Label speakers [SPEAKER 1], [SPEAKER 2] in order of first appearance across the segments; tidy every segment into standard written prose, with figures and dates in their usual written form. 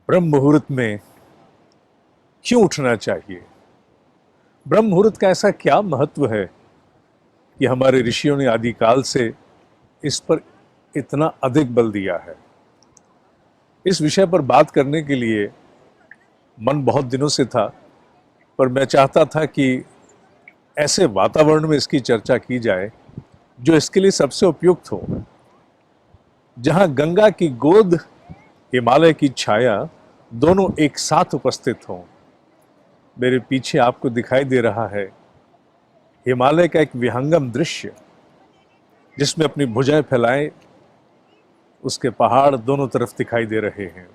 [SPEAKER 1] ब्रह्म मुहूर्त में क्यों उठना चाहिए? ब्रह्म मुहूर्त का ऐसा क्या महत्व है कि हमारे ऋषियों ने आदिकाल से इस पर इतना अधिक बल दिया है? इस विषय पर बात करने के लिए मन बहुत दिनों से था, पर मैं चाहता था कि ऐसे वातावरण में इसकी चर्चा की जाए जो इसके लिए सबसे उपयुक्त हो, जहां गंगा की गोद, हिमालय की छाया दोनों एक साथ उपस्थित हों। मेरे पीछे आपको दिखाई दे रहा है हिमालय का एक विहंगम दृश्य, जिसमें अपनी भुजाएं फैलाए उसके पहाड़ दोनों तरफ दिखाई दे रहे हैं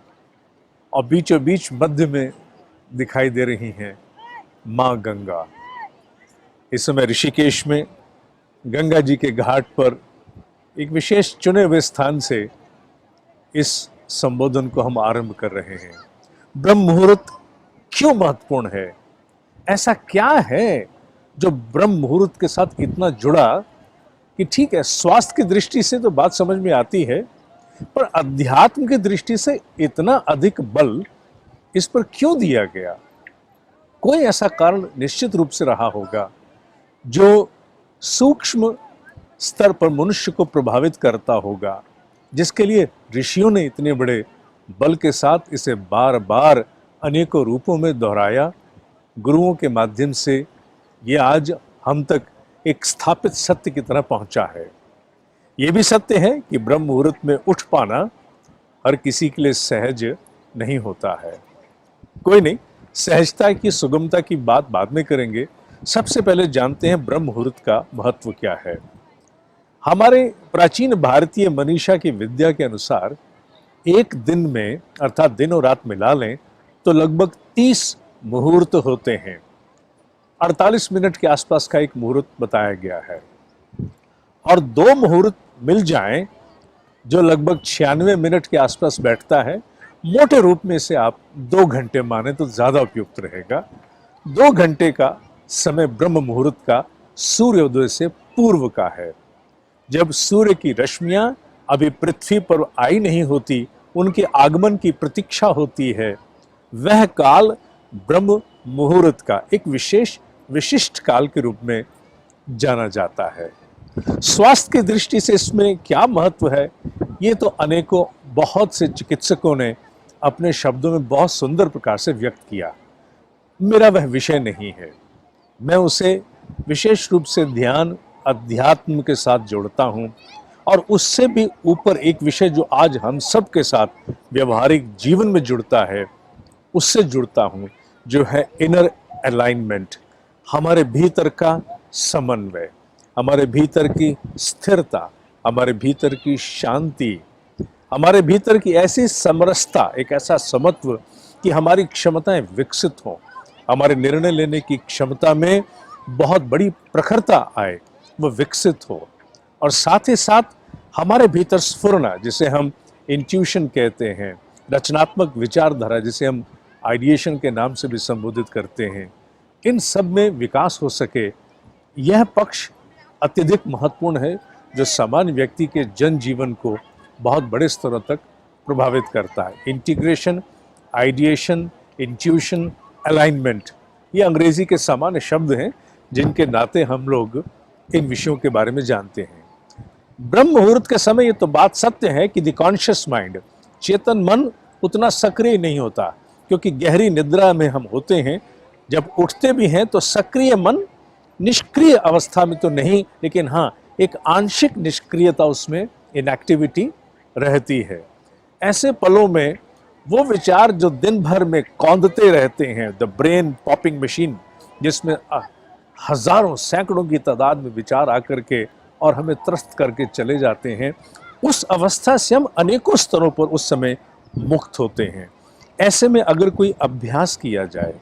[SPEAKER 1] और बीचों बीच मध्य में दिखाई दे रही हैं मां गंगा। इस समय ऋषिकेश में गंगा जी के घाट पर एक विशेष चुने हुए स्थान से इस संबोधन को हम आरंभ कर रहे हैं। ब्रह्म मुहूर्त क्यों महत्वपूर्ण है? ऐसा क्या है जो ब्रह्म मुहूर्त के साथ इतना जुड़ा कि ठीक है, स्वास्थ्य की दृष्टि से तो बात समझ में आती है, पर अध्यात्म की दृष्टि से इतना अधिक बल इस पर क्यों दिया गया? कोई ऐसा कारण निश्चित रूप से रहा होगा जो सूक्ष्म स्तर पर मनुष्य को प्रभावित करता होगा, जिसके लिए ऋषियों ने इतने बड़े बल के साथ इसे बार बार अनेकों रूपों में दोहराया। गुरुओं के माध्यम से ये आज हम तक एक स्थापित सत्य की तरह पहुंचा है। ये भी सत्य है कि ब्रह्म मुहूर्त में उठ पाना हर किसी के लिए सहज नहीं होता है। कोई नहीं, सहजता की, सुगमता की बात बाद में करेंगे। सबसे पहले जानते हैं ब्रह्म मुहूर्त का महत्व क्या है। हमारे प्राचीन भारतीय मनीषा की विद्या के अनुसार एक दिन में, अर्थात दिन और रात मिला लें, तो लगभग 30 मुहूर्त होते हैं। 48 मिनट के आसपास का एक मुहूर्त बताया गया है, और 2 मुहूर्त मिल जाएं जो लगभग 96 मिनट के आसपास बैठता है। मोटे रूप में इसे आप 2 घंटे माने तो ज्यादा उपयुक्त रहेगा। 2 घंटे का समय ब्रह्म मुहूर्त का सूर्योदय से पूर्व का है, जब सूर्य की रश्मियां अभी पृथ्वी पर आई नहीं होती, उनके आगमन की प्रतीक्षा होती है। वह काल ब्रह्म मुहूर्त का एक विशिष्ट काल के रूप में जाना जाता है। स्वास्थ्य की दृष्टि से इसमें क्या महत्व है, ये तो अनेकों बहुत से चिकित्सकों ने अपने शब्दों में बहुत सुंदर प्रकार से व्यक्त किया। मेरा वह विषय नहीं है। मैं उसे विशेष रूप से ध्यान, अध्यात्म के साथ जोड़ता हूं, और उससे भी ऊपर एक विषय जो आज हम सब के साथ व्यवहारिक जीवन में जुड़ता है, उससे जुड़ता हूं, जो है इनर अलाइनमेंट, हमारे भीतर का समन्वय, हमारे भीतर की स्थिरता, हमारे भीतर की शांति, हमारे भीतर की ऐसी समरसता, एक ऐसा समत्व कि हमारी क्षमताएं विकसित हों, हमारे निर्णय लेने की क्षमता में बहुत बड़ी प्रखरता आए, वो विकसित हो, और साथ ही साथ हमारे भीतर स्फुरना, जिसे हम इंट्यूशन कहते हैं, रचनात्मक विचारधारा, जिसे हम आइडिएशन के नाम से भी संबोधित करते हैं, इन सब में विकास हो सके। यह पक्ष अत्यधिक महत्वपूर्ण है, जो सामान्य व्यक्ति के जनजीवन को बहुत बड़े स्तरों तक प्रभावित करता है। इंटीग्रेशन, आइडिएशन, इंट्यूशन, अलाइनमेंट, ये अंग्रेजी के सामान्य शब्द हैं जिनके नाते हम लोग इन विषयों के बारे में जानते हैं। ब्रह्म मुहूर्त के समय ये तो बात सत्य है कि द कॉन्शियस माइंड, चेतन मन, उतना सक्रिय नहीं होता, क्योंकि गहरी निद्रा में हम होते हैं। जब उठते भी हैं तो सक्रिय मन निष्क्रिय अवस्था में तो नहीं, लेकिन हाँ, एक आंशिक निष्क्रियता उसमें, इनएक्टिविटी रहती है। ऐसे पलों में वो विचार जो दिन भर में कौंधते रहते हैं, द ब्रेन पॉपिंग मशीन, जिसमें हजारों सैकड़ों की तादाद में विचार आकर के और हमें त्रस्त करके चले जाते हैं, उस अवस्था से हम अनेकों स्तरों पर उस समय मुक्त होते हैं। ऐसे में अगर कोई अभ्यास किया जाए,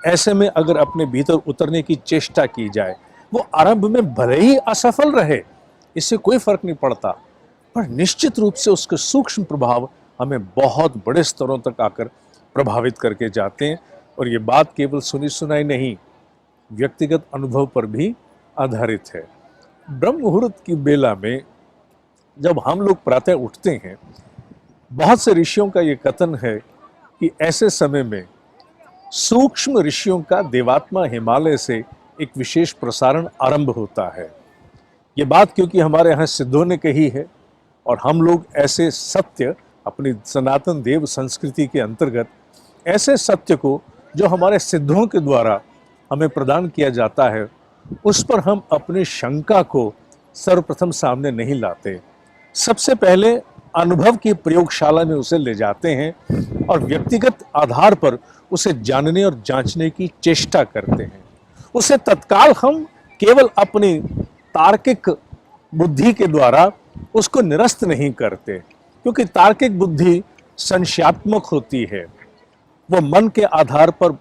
[SPEAKER 1] ऐसे में अगर अपने भीतर उतरने की चेष्टा की जाए, वो आरंभ में भले ही असफल रहे, इससे कोई फर्क नहीं पड़ता, पर निश्चित रूप से उसके सूक्ष्म प्रभाव हमें बहुत बड़े स्तरों तक आकर प्रभावित करके जाते हैं। और ये बात केवल सुनी सुनाई नहीं, व्यक्तिगत अनुभव पर भी आधारित है। ब्रह्म मुहूर्त की बेला में जब हम लोग प्रातः उठते हैं, बहुत से ऋषियों का ये कथन है कि ऐसे समय में सूक्ष्म ऋषियों का देवात्मा हिमालय से एक विशेष प्रसारण आरंभ होता है। ये बात क्योंकि हमारे यहाँ सिद्धों ने कही है और हम लोग ऐसे सत्य अपनी सनातन देव संस्कृति के अंतर्गत ऐसे सत्य को जो हमारे सिद्धों के द्वारा हमें प्रदान किया जाता है उस पर हम अपनी शंका को सर्वप्रथम सामने नहीं लाते। सबसे पहले अनुभव की प्रयोगशाला में उसे ले जाते हैं और व्यक्तिगत आधार पर उसे जानने और जांचने की चेष्टा करते हैं। उसे तत्काल हम केवल अपनी तार्किक बुद्धि के द्वारा उसको निरस्त नहीं करते, क्योंकि तार्किक बुद्धि संशयात्मक होती है, वो मन के आधार पर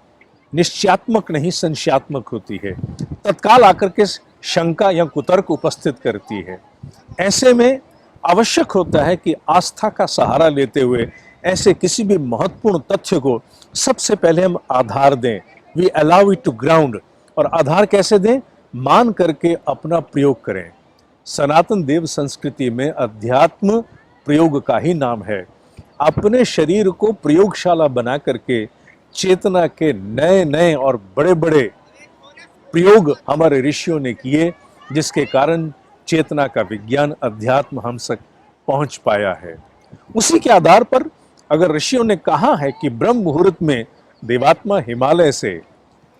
[SPEAKER 1] निश्चयात्मक नहीं संशयात्मक होती है, तत्काल आकर के शंका या कुतर्क उपस्थित करती है। ऐसे में आवश्यक होता है कि आस्था का सहारा लेते हुए ऐसे किसी भी महत्वपूर्ण तथ्य को सबसे पहले हम आधार दें, we allow it to ground. और आधार कैसे दें? मान करके अपना प्रयोग करें। सनातन देव संस्कृति में अध्यात्म प्रयोग का ही नाम है। अपने शरीर को प्रयोगशाला बना करके चेतना के नए नए और बड़े बड़े प्रयोग हमारे ऋषियों ने किए, जिसके कारण चेतना का विज्ञान अध्यात्म हम तक पहुंच पाया है। उसी के आधार पर अगर ऋषियों ने कहा है कि ब्रह्म मुहूर्त में देवात्मा हिमालय से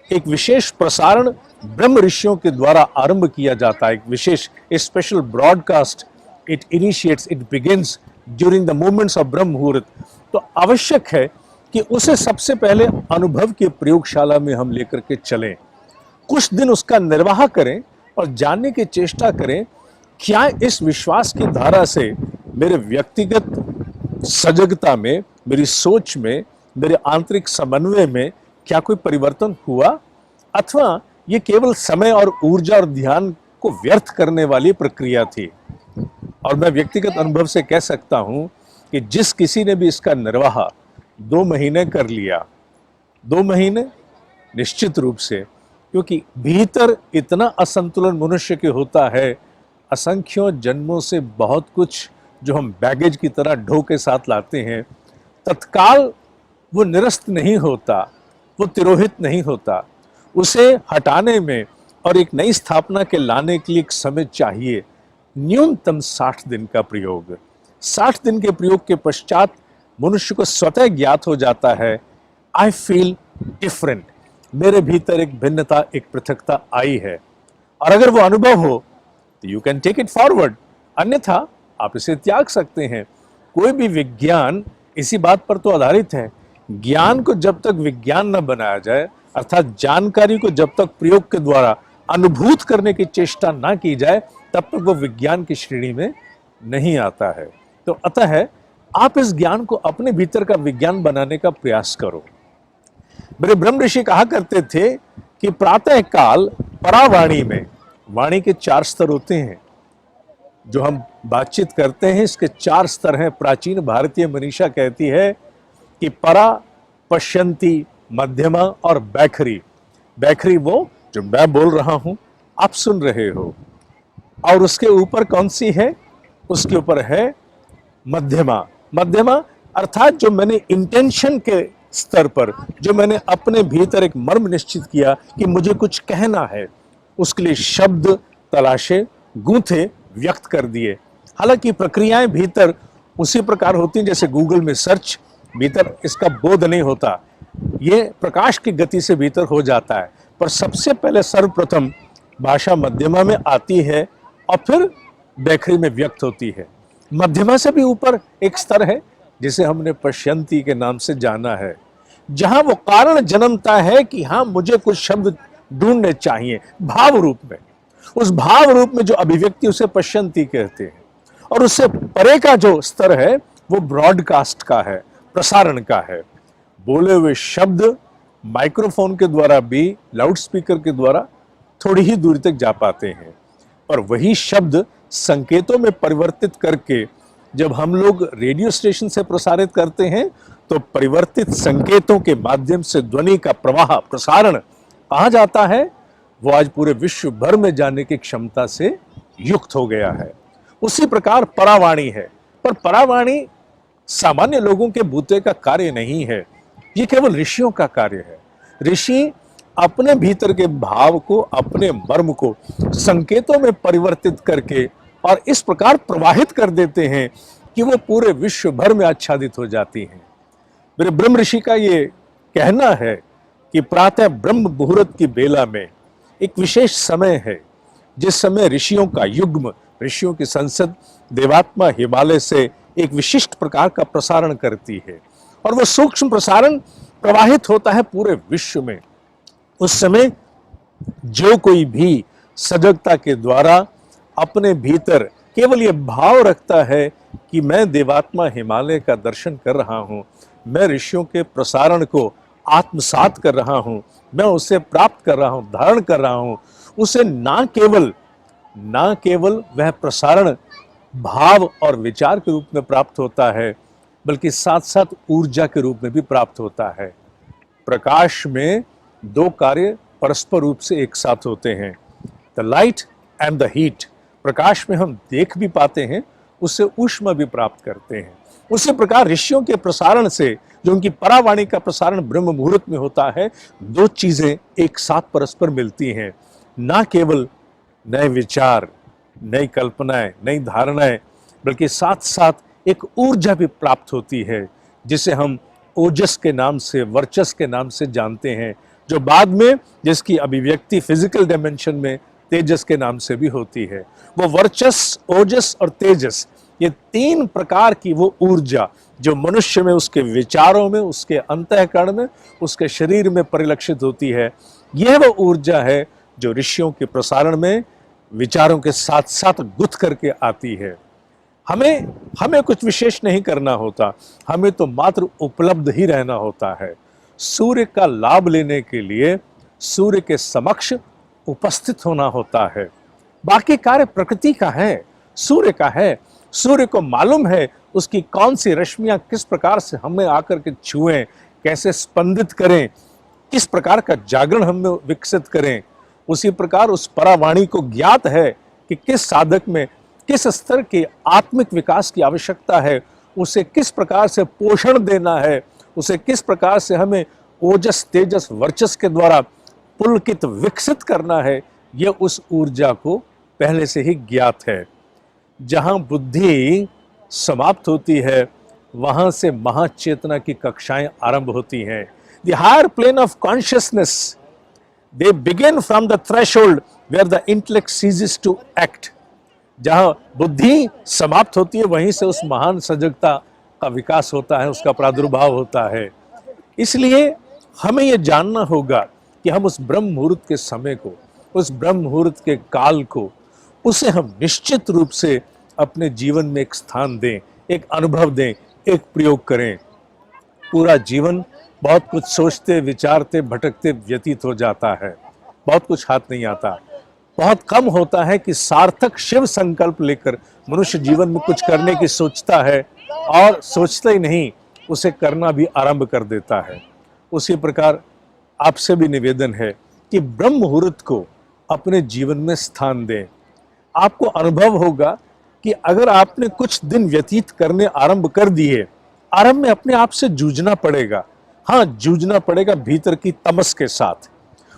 [SPEAKER 1] एक विशेष प्रसारण ब्रह्म ऋषियों के द्वारा आरंभ किया जाता है, एक विशेष special broadcast, it initiates, it begins during the moments of Brahma Muhurta, तो आवश्यक है कि उसे सबसे पहले अनुभव की प्रयोगशाला में हम लेकर के चलें, कुछ दिन उसका निर्वाह करें और जानने की चेष्टा करें क्या इस विश्वास की धारा से मेरे व्यक्तिगत सजगता में, मेरी सोच में, मेरे आंतरिक समन्वय में क्या कोई परिवर्तन हुआ, अथवा ये केवल समय और ऊर्जा और ध्यान को व्यर्थ करने वाली प्रक्रिया थी। और मैं व्यक्तिगत अनुभव से कह सकता हूं कि जिस किसी ने भी इसका निर्वाह 2 महीने कर लिया, 2 महीने निश्चित रूप से, क्योंकि भीतर इतना असंतुलन मनुष्य के होता है, असंख्यों जन्मों से बहुत कुछ जो हम बैगेज की तरह ढो के साथ लाते हैं, तत्काल वो निरस्त नहीं होता, वो तिरोहित नहीं होता। उसे हटाने में और एक नई स्थापना के लाने के लिए एक समय चाहिए, न्यूनतम 60 दिन का प्रयोग। 60 दिन के प्रयोग के पश्चात मनुष्य को स्वतः ज्ञात हो जाता है, आई फील डिफरेंट, मेरे भीतर एक भिन्नता, एक पृथकता आई है। और अगर वो अनुभव हो तो you can take it forward, अन्यथा आप इसे त्याग सकते हैं। कोई भी विज्ञान इसी बात पर तो आधारित है, ज्ञान को जब तक विज्ञान न बनाया जाए, अर्थात जानकारी को जब तक प्रयोग के द्वारा अनुभूत करने की चेष्टा ना की जाए, तब तक वो विज्ञान की श्रेणी में नहीं आता है। तो अतः आप इस ज्ञान को अपने भीतर का विज्ञान बनाने का प्रयास करो। मेरे ब्रह्म ऋषि कहा करते थे कि प्रातः काल परावाणी में, वाणी के 4 स्तर होते हैं, जो हम बातचीत करते हैं इसके 4 स्तर हैं। प्राचीन भारतीय मनीषा कहती है कि परा, पश्यंती, मध्यमा और बैखरी। बैखरी वो जो मैं बोल रहा हूं, आप सुन रहे हो, और उसके ऊपर कौन सी है? उसके ऊपर है मध्यमा। मध्यमा अर्थात जो मैंने इंटेंशन के स्तर पर, जो मैंने अपने भीतर एक मर्म निश्चित किया कि मुझे कुछ कहना है, उसके लिए शब्द तलाशे, गूंथे, व्यक्त कर दिए। हालांकि प्रक्रियाएं भीतर उसी प्रकार होती हैं जैसे गूगल में सर्च, भीतर इसका बोध नहीं होता, ये प्रकाश की गति से भीतर हो जाता है। पर सबसे पहले सर्वप्रथम भाषा मध्यमा में आती है और फिर बैखरी में व्यक्त होती है। मध्यमा से भी ऊपर एक स्तर है जिसे हमने पश्यंती के नाम से जाना है, जहां वो कारण जन्मता है कि हाँ मुझे कुछ शब्द ढूंढने चाहिए भाव रूप में। उस भाव रूप में जो अभिव्यक्ति, उसे पश्यंती कहते हैं। और उससे परे का जो स्तर है वो ब्रॉडकास्ट का है, प्रसारण का है। बोले हुए शब्द माइक्रोफोन के द्वारा भी, लाउड स्पीकर के द्वारा थोड़ी ही दूरी तक जा पाते हैं, पर वही शब्द संकेतों में परिवर्तित करके जब हम लोग रेडियो स्टेशन से प्रसारित करते हैं तो परिवर्तित संकेतों के माध्यम से ध्वनि का प्रवाह, प्रसारण कहाँ जाता है, वो आज पूरे विश्व भर में जाने की क्षमता से युक्त हो गया है। उसी प्रकार परावाणी है, पर परावाणी सामान्य लोगों के बूते का कार्य नहीं है। ये केवल ऋषियों का कार्य है। ऋषि अपने भीतर के भाव को, अपने मर्म को संकेतों में परिवर्तित करके और इस प्रकार प्रवाहित कर देते हैं कि वो पूरे विश्व भर में आच्छादित हो जाती हैं। मेरे ब्रह्म ऋषि का ये कहना है कि प्रातः ब्रह्म मुहूर्त की बेला में एक विशेष समय है, जिस समय ऋषियों का युग्म, ऋषियों की संसद देवात्मा हिमालय से एक विशिष्ट प्रकार का प्रसारण करती है और वो सूक्ष्म प्रसारण प्रवाहित होता है पूरे विश्व में। उस समय जो कोई भी सजगता के द्वारा अपने भीतर केवल ये भाव रखता है कि मैं देवात्मा हिमालय का दर्शन कर रहा हूं, मैं ऋषियों के प्रसारण को आत्मसात कर रहा हूं, मैं उसे प्राप्त कर रहा हूं, धारण कर रहा हूं, उसे ना केवल वह प्रसारण भाव और विचार के रूप में प्राप्त होता है, बल्कि साथ साथ ऊर्जा के रूप में भी प्राप्त होता है। प्रकाश में दो कार्य परस्पर रूप से एक साथ होते हैं, the light and the heat. प्रकाश में हम देख भी पाते हैं, उससे ऊष्मा भी प्राप्त करते हैं। उसी प्रकार ऋषियों के प्रसारण से, जो उनकी परावाणी का प्रसारण ब्रह्म मुहूर्त में होता है, दो चीजें एक साथ परस्पर मिलती हैं। ना केवल नए विचार, नई कल्पनाएं, नई धारणाएं, बल्कि साथ साथ एक ऊर्जा भी प्राप्त होती है, जिसे हम ओजस के नाम से, वर्चस के नाम से जानते हैं, जो बाद में जिसकी अभिव्यक्ति फिजिकल डायमेंशन में तेजस के नाम से भी होती है। वो वर्चस, ओजस और तेजस, ये तीन प्रकार की वो ऊर्जा जो मनुष्य में, उसके विचारों में, उसके अंतःकरण में, उसके शरीर में परिलक्षित होती है, यह वो ऊर्जा है जो ऋषियों के प्रसारण में विचारों के साथ साथ गुथ करके आती है। हमें कुछ विशेष नहीं करना होता, हमें तो मात्र उपलब्ध ही रहना होता है। सूर्य का लाभ लेने के लिए सूर्य के समक्ष उपस्थित होना होता है। बाकी कार्य प्रकृति का है, सूर्य का है। सूर्य को मालूम है उसकी कौन सी रश्मियां किस प्रकार से हमें आकर के छुएं, कैसे स्पंदित करें, किस प्रकार का जागरण हमें विकसित करें। उसी प्रकार उस परावाणी को ज्ञात है कि किस साधक में किस स्तर के आत्मिक विकास की आवश्यकता है, उसे किस प्रकार से पोषण देना है, उसे किस प्रकार से हमें ओजस, तेजस, वर्चस के द्वारा पुलकित विकसित करना है। यह उस ऊर्जा को पहले से ही ज्ञात है। जहां बुद्धि समाप्त होती है, वहां से महाचेतना की कक्षाएं आरंभ होती हैं। The higher plane of consciousness, they begin from the threshold where the intellect ceases to act। जहां बुद्धि समाप्त होती है, वहीं से उस महान सजगता का विकास होता है, उसका प्रादुर्भाव होता है। इसलिए हमें यह जानना होगा कि हम उस ब्रह्म मुहूर्त के समय को, उस ब्रह्म मुहूर्त के काल को, उसे हम निश्चित रूप से अपने जीवन में एक स्थान दें, एक अनुभव दें, एक प्रयोग करें। पूरा जीवन बहुत कुछ सोचते, विचारते, भटकते व्यतीत हो जाता है, बहुत कुछ हाथ नहीं आता। बहुत कम होता है कि सार्थक शिव संकल्प लेकर मनुष्य जीवन में कुछ करने की सोचता है, और सोचता ही नहीं, उसे करना भी आरंभ कर देता है। उसी प्रकार आपसे भी निवेदन है कि ब्रह्म मुहूर्त को अपने जीवन में स्थान दें। आपको अनुभव होगा कि अगर आपने कुछ दिन व्यतीत करने आरंभ कर दिए, आरंभ में अपने आप से जूझना पड़ेगा। हाँ, जूझना पड़ेगा भीतर की तमस के साथ,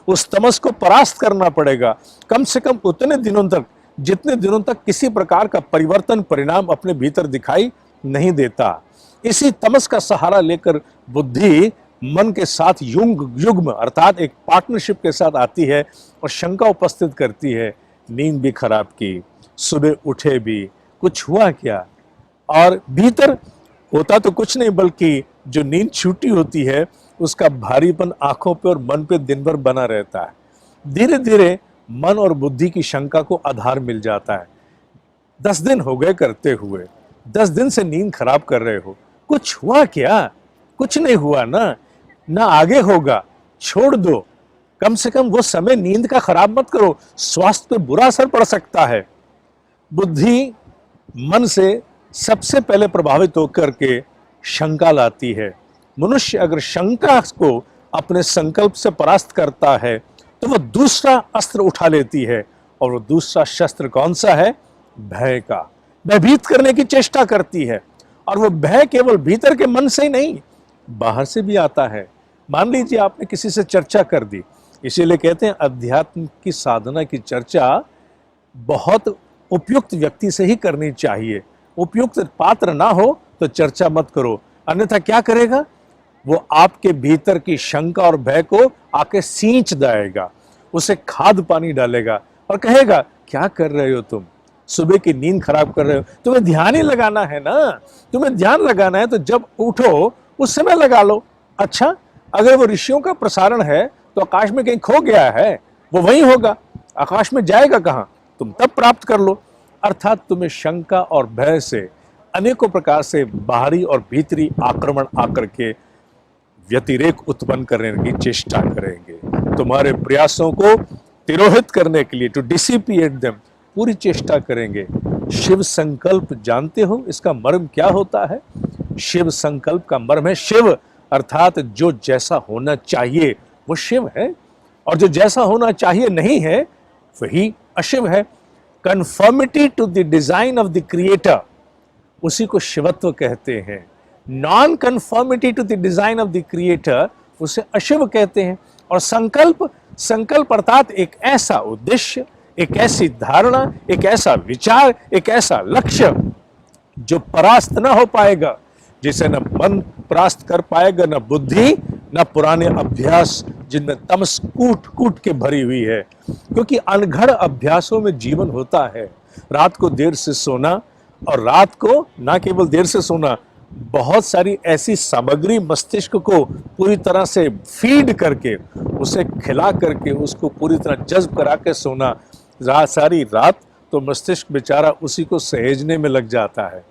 [SPEAKER 1] उस तमस को परास्त करना पड़ेगा, कम से कम उतने दिनों तक जितने दिनों तक किसी प्रकार का परिवर्तन, परिणाम अपने भीतर दिखाई नहीं देता। इसी तमस का सहारा लेकर बुद्धि मन के साथ युग्म अर्थात एक पार्टनरशिप के साथ आती है और शंका उपस्थित करती है। नींद भी खराब की, सुबह उठे भी, कुछ हुआ क्या? और भीतर होता तो कुछ नहीं, बल्कि जो नींद छूटी होती है उसका भारीपन आंखों पे और मन पे दिन भर बना रहता है। धीरे धीरे मन और बुद्धि की शंका को आधार मिल जाता है। 10 दिन हो गए करते हुए, 10 दिन से नींद खराब कर रहे हो, कुछ हुआ क्या? कुछ नहीं हुआ ना आगे होगा, छोड़ दो। कम से कम वो समय नींद का खराब मत करो, स्वास्थ्य पे बुरा असर पड़ सकता है। बुद्धि मन से सबसे पहले प्रभावित होकर के शंका लाती है। मनुष्य अगर शंका को अपने संकल्प से परास्त करता है तो वह दूसरा अस्त्र उठा लेती है, और वो दूसरा शस्त्र कौन सा है? भय का। भयभीत करने की चेष्टा करती है, और वो भय केवल भीतर के मन से ही नहीं, बाहर से भी आता है। मान लीजिए आपने किसी से चर्चा कर दी, इसीलिए कहते हैं अध्यात्म की साधना की चर्चा बहुत उपयुक्त व्यक्ति से ही करनी चाहिए। उपयुक्त पात्र ना हो तो चर्चा मत करो, अन्यथा क्या करेगा वो, आपके भीतर की शंका और भय को आके सींच जाएगा, उसे खाद पानी डालेगा और कहेगा क्या कर रहे हो तुम, सुबह की नींद खराब कर रहे हो, तुम्हें ध्यान ही लगाना है ना, तुम्हें ध्यान लगाना है तो जब उठो उस समय लगा लो। अच्छा, अगर वो ऋषियों का प्रसारण है तो आकाश में कहीं खो गया है, वो वहीं होगा, आकाश में जाएगा कहां, तुम तब प्राप्त कर लो। अर्थात तुम्हें शंका और भय से अनेकों प्रकार से बाहरी और भीतरी आक्रमण आकर के व्यतिरेक उत्पन्न करने की चेष्टा करेंगे, तुम्हारे प्रयासों को तिरोहित करने के लिए, टू डिसिपिएट देम, पूरी चेष्टा करेंगे। शिव संकल्प जानते हो इसका मर्म क्या होता है? शिव संकल्प का मर्म है शिव, अर्थात जो जैसा होना चाहिए वो शिव है, और जो जैसा होना चाहिए नहीं है वही अशिव है। Conformity to the design of the creator, उसी को शिवत्व कहते हैं। Non conformity to the design of the creator, उसे अशिव कहते हैं। और संकल्प, संकल्प अर्थात एक ऐसा उद्देश्य, एक ऐसी धारणा, एक ऐसा विचार, एक ऐसा लक्ष्य जो परास्त ना हो पाएगा, जिसे न मन परास्त कर पाएगा, न बुद्धि, न पुराने अभ्यास जिनमें तमस कूट कूट के भरी हुई है। क्योंकि अनघड़ अभ्यासों में जीवन होता है। रात को देर से सोना, और रात को ना केवल देर से सोना, बहुत सारी ऐसी सामग्री मस्तिष्क को पूरी तरह से फीड करके, उसे खिला करके, उसको पूरी तरह जज्ब करा के सोना, सारी रात तो मस्तिष्क बेचारा उसी को सहेजने में लग जाता है।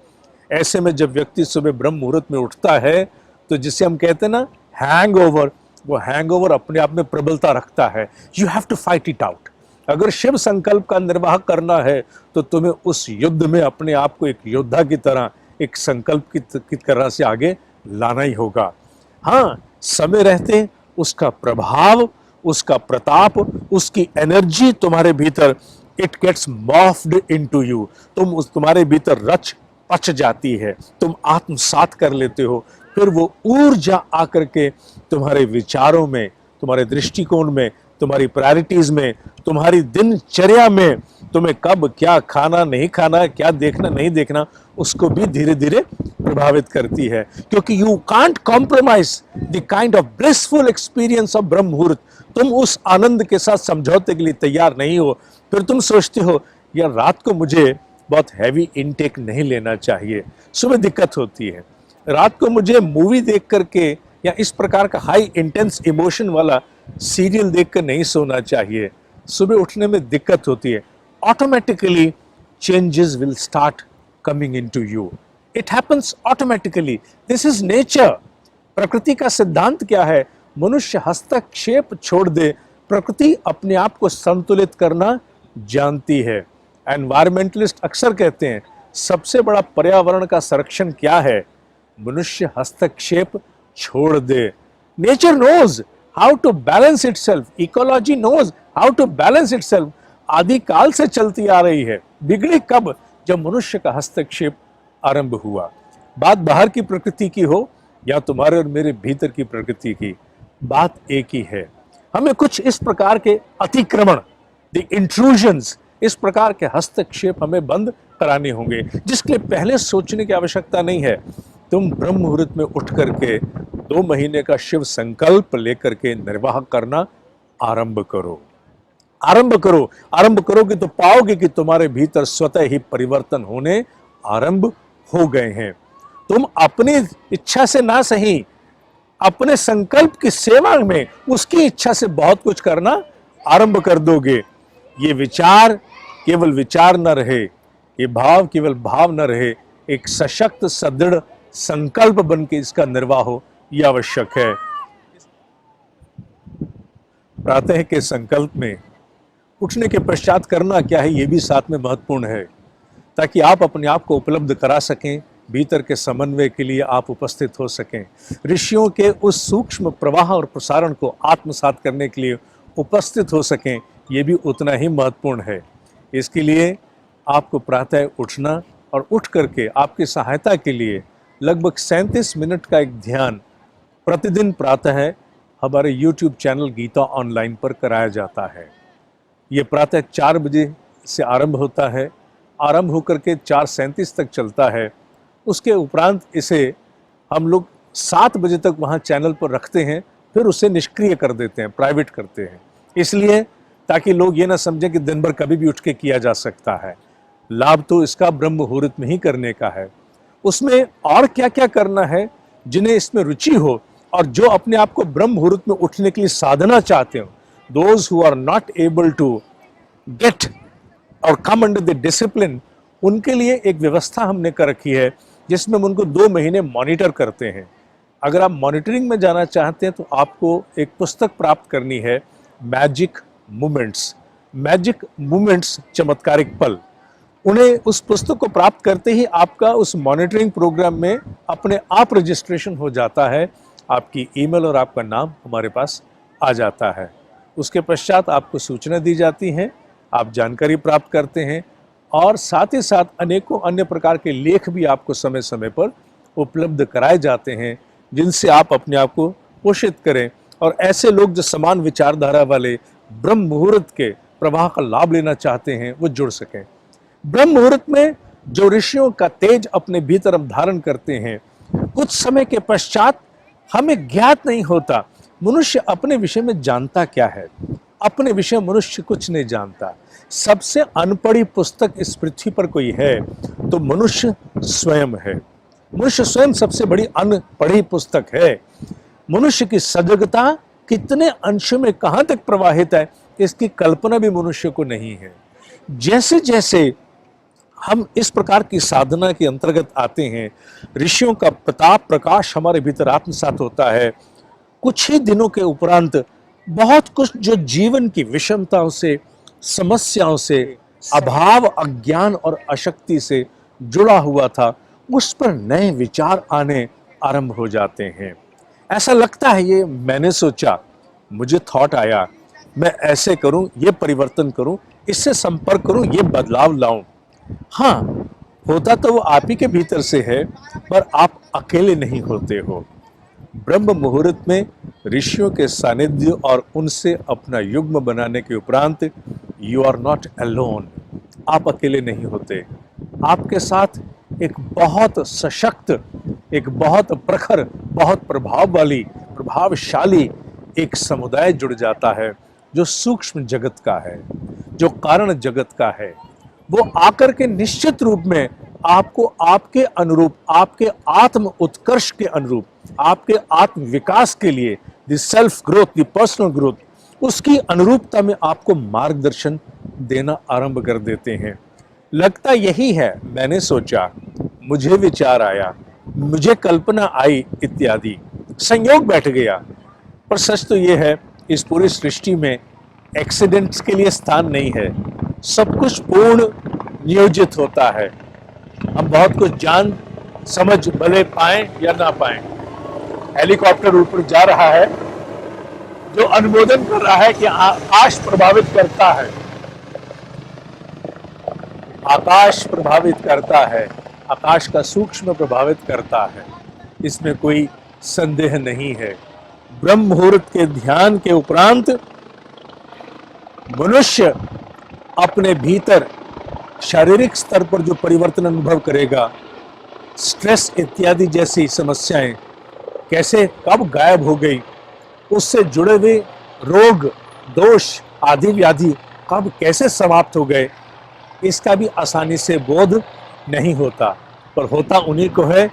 [SPEAKER 1] ऐसे में जब व्यक्ति सुबह ब्रह्म मुहूर्त में उठता है तो जिसे हम कहते हैं ना हैंगओवर, वो हैंगओवर अपने आप में प्रबलता रखता है। You have to fight it out. अगर शिव संकल्प का निर्वाह करना है तो तुम्हें उस युद्ध में अपने आप को एक योद्धा की तरह, एक संकल्प की तरह से आगे लाना ही होगा। हाँ, समय रहते उसका प्रभाव, उसका प्रताप, उसकी एनर्जी तुम्हारे भीतर, it gets morphed into you, तुम्हारे भीतर रच पच जाती है, तुम आत्मसात कर लेते हो। फिर वो ऊर्जा आकर के तुम्हारे विचारों में, तुम्हारे दृष्टिकोण में, तुम्हारी प्रायोरिटीज में, तुम्हारी दिनचर्या में, तुम्हें कब क्या खाना नहीं खाना, क्या देखना नहीं देखना, उसको भी धीरे धीरे प्रभावित करती है। क्योंकि you can't compromise the kind of blissful experience of Brahma मुहूर्त। तुम उस आनंद के साथ समझौते के लिए तैयार नहीं हो। फिर तुम सोचते हो यार रात को मुझे बहुत हैवी इनटेक नहीं लेना चाहिए, सुबह दिक्कत होती है। रात को मुझे मूवी देख करके या इस प्रकार का हाई इंटेंस इमोशन वाला सीरियल देखकर नहीं सोना चाहिए, सुबह उठने में दिक्कत होती है। Automatically changes will start coming into you, it happens automatically, this is nature. प्रकृति का सिद्धांत क्या है? मनुष्य हस्तक्षेप छोड़ दे, प्रकृति अपने आप को संतुलित करना जानती है। एनवायरमेंटलिस्ट अक्सर कहते हैं सबसे बड़ा पर्यावरण का संरक्षण क्या है? मनुष्य हस्तक्षेप छोड़ दे। Nature knows how to balance itself, ecology knows how to balance itself. आदि काल से चलती आ रही है, बिगड़ी कब? जब मनुष्य का हस्तक्षेप आरंभ हुआ। बात बाहर की प्रकृति की हो या तुम्हारे और मेरे भीतर की प्रकृति की, बात एक ही है। हमें कुछ इस प्रकार के अतिक्रमण, द इंट्रूजन्स, इस प्रकार के हस्तक्षेप हमें बंद कराने होंगे, जिसके लिए पहले सोचने की आवश्यकता नहीं है। तुम ब्रह्म मुहूर्त में उठ करके 2 महीने का शिव संकल्प लेकर के निर्वाह करना आरंभ करो। आरंभ करो, आरंभ करोगे तो पाओगे कि तुम्हारे भीतर स्वतः ही परिवर्तन होने आरंभ हो गए हैं। तुम अपनी इच्छा से ना सही, अपने संकल्प की सेवा में उसकी इच्छा से बहुत कुछ करना आरंभ कर दोगे। ये विचार केवल विचार न रहे, ये भाव केवल भाव न रहे, एक सशक्त सदृढ़ संकल्प बन के इसका निर्वाह हो, यह आवश्यक है। प्रातः के संकल्प में उठने के पश्चात करना क्या है, ये भी साथ में महत्वपूर्ण है, ताकि आप अपने आप को उपलब्ध करा सकें, भीतर के समन्वय के लिए आप उपस्थित हो सकें, ऋषियों के उस सूक्ष्म प्रवाह और प्रसारण को आत्मसात करने के लिए उपस्थित हो सकें, ये भी उतना ही महत्वपूर्ण है। इसके लिए आपको प्रातः उठना और उठ करके आपकी सहायता के लिए लगभग 37 मिनट का एक ध्यान प्रतिदिन प्रातः हमारे YouTube चैनल गीता ऑनलाइन पर कराया जाता है। ये प्रातः 4 बजे से आरंभ होता है, आरंभ होकर के 4:37 तक चलता है। उसके उपरांत इसे हम लोग 7 बजे तक वहाँ चैनल पर रखते हैं, फिर उसे निष्क्रिय कर देते हैं, प्राइवेट करते हैं, इसलिए ताकि लोग ये ना समझें कि दिन भर कभी भी उठ के किया जा सकता है। लाभ तो इसका ब्रह्म मुहूर्त में ही करने का है। उसमें और क्या क्या करना है, जिन्हें इसमें रुचि हो और जो अपने आप को ब्रह्म मुहूर्त में उठने के लिए साधना चाहते हो, those who are not able to get और कम अंडर द डिसिप्लिन, उनके लिए एक व्यवस्था हमने कर रखी है जिसमें हम उनको 2 महीने मॉनिटर करते हैं। अगर आप मॉनिटरिंग में जाना चाहते हैं तो आपको एक पुस्तक प्राप्त करनी है, मैजिक मोमेंट्स। मैजिक मोमेंट्स, चमत्कारिक पल। उन्हें उस पुस्तक को प्राप्त करते ही आपका उस मॉनिटरिंग प्रोग्राम में अपने आप रजिस्ट्रेशन हो जाता है, आपकी ईमेल और आपका नाम हमारे पास आ जाता है। उसके पश्चात आपको सूचना दी जाती है, आप जानकारी प्राप्त करते हैं और साथ ही साथ अनेकों अन्य प्रकार के लेख भी आपको समय समय पर उपलब्ध कराए जाते हैं, जिनसे आप अपने आप को पोषित करें और ऐसे लोग जो समान विचारधारा वाले ब्रह्म मुहूर्त के प्रवाह का लाभ लेना चाहते हैं वो जुड़ सकें। ब्रह्म मुहूर्त में जो ऋषियों का तेज अपने भीतर हम धारण करते हैं, कुछ समय के पश्चात हमें ज्ञात नहीं होता मनुष्य अपने विषय में जानता क्या है। अपने विषय मनुष्य कुछ नहीं जानता। सबसे अनपढ़ी पुस्तक इस पृथ्वी पर कोई है तो मनुष्य स्वयं है। मनुष्य स्वयं सबसे बड़ी अनपढ़ी पुस्तक है। मनुष्य की सजगता कितने अंशों में कहां तक प्रवाहित है, इसकी कल्पना भी मनुष्य को नहीं है। जैसे जैसे हम इस प्रकार की साधना के अंतर्गत आते हैं, ऋषियों का प्रताप प्रकाश हमारे भीतर आत्मसात होता है। कुछ ही दिनों के उपरांत बहुत कुछ जो जीवन की विषमताओं से, समस्याओं से, अभाव, अज्ञान और अशक्ति से जुड़ा हुआ था, उस पर नए विचार आने आरंभ हो जाते हैं। ऐसा लगता है ये मैंने सोचा, मुझे थॉट आया, मैं ऐसे करूं, ये परिवर्तन करूं, इससे संपर्क करूं, ये बदलाव लाऊं। हाँ, होता तो वो आप ही के भीतर से है, पर आप अकेले नहीं होते हो। ब्रह्म मुहूर्त में ऋषियों के सानिध्य और उनसे अपना युग्म बनाने के उपरांत यू आर नॉट अलोन, आप अकेले नहीं होते। आपके साथ एक बहुत सशक्त, एक बहुत प्रखर, बहुत प्रभावशाली एक समुदाय जुड़ जाता है, जो सूक्ष्म जगत का है, जो कारण जगत का है। वो आकर के निश्चित रूप में आपको आपके अनुरूप, आपके आत्म उत्कर्ष के अनुरूप, आपके आत्म विकास के लिए, the self growth, the personal growth, उसकी अनुरूपता में आपको मार्गदर्शन देना आरंभ कर देते हैं। लगता यही है, मैंने सोचा, मुझे विचार आया, मुझे कल्पना आई इत्यादि, संयोग बैठ गया। पर सच तो ये है, इस पूरी सृष्टि में एक्सीडेंट्स के लिए स्थान नहीं है। सब कुछ पूर्ण नियोजित होता है। हम बहुत कुछ जान समझ भले पाएं या ना पाएं। हेलीकॉप्टर ऊपर जा रहा है जो अनुमोदन कर रहा है कि आकाश प्रभावित करता है, आकाश प्रभावित करता है, आकाश का सूक्ष्म प्रभावित करता है, इसमें कोई संदेह नहीं है। ब्रह्म मुहूर्त के ध्यान के उपरांत मनुष्य अपने भीतर शारीरिक स्तर पर जो परिवर्तन अनुभव करेगा, स्ट्रेस इत्यादि जैसी समस्याएं कैसे कब गायब हो गई, उससे जुड़े हुए रोग, दोष, आदि व्याधि कब कैसे समाप्त हो गए, इसका भी आसानी से बोध नहीं होता। पर होता उन्हीं को है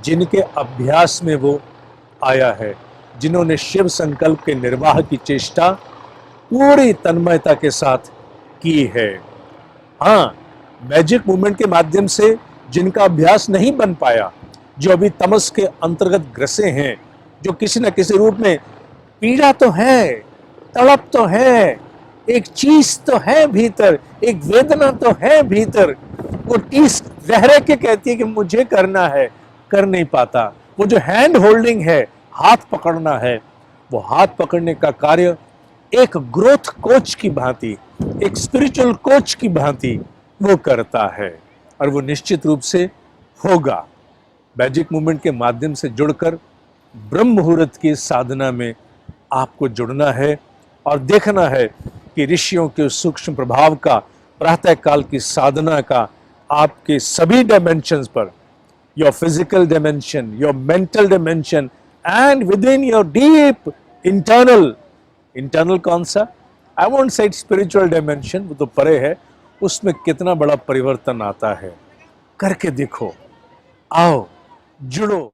[SPEAKER 1] जिनके अभ्यास में वो आया है, जिन्होंने शिव संकल्प के निर्वाह की चेष्टा पूरी तन्मयता के साथ की है। हाँ, मैजिक मूवमेंट के माध्यम से जिनका अभ्यास नहीं बन पाया, जो अभी तमस के अंतर्गत ग्रसे हैं, जो किसी न किसी रूप में पीड़ा तो है, तड़प तो है, एक चीज तो है भीतर, एक वेदना तो है भीतर, वो टीस रह रह के कहती है कि मुझे करना है, कर नहीं पाता। वो जो हैंड होल्डिंग है, हाथ पकड़ना है, वो हाथ पकड़ने का कार्य एक ग्रोथ कोच की भांति, एक स्पिरिचुअल कोच की भांति वो करता है, और वो निश्चित रूप से होगा। मैजिक मूवमेंट के माध्यम से जुड़कर ब्रह्म मुहूर्त की साधना में आपको जुड़ना है और देखना है कि ऋषियों के सूक्ष्म प्रभाव का, प्रातः काल की साधना का आपके सभी डायमेंशंस पर, your physical dimension, your mental dimension and with in your deep internal, internal कौन सा, I won't say spiritual dimension, वो तो परे है, उसमें कितना बड़ा परिवर्तन आता है। करके देखो, आओ जुड़ो।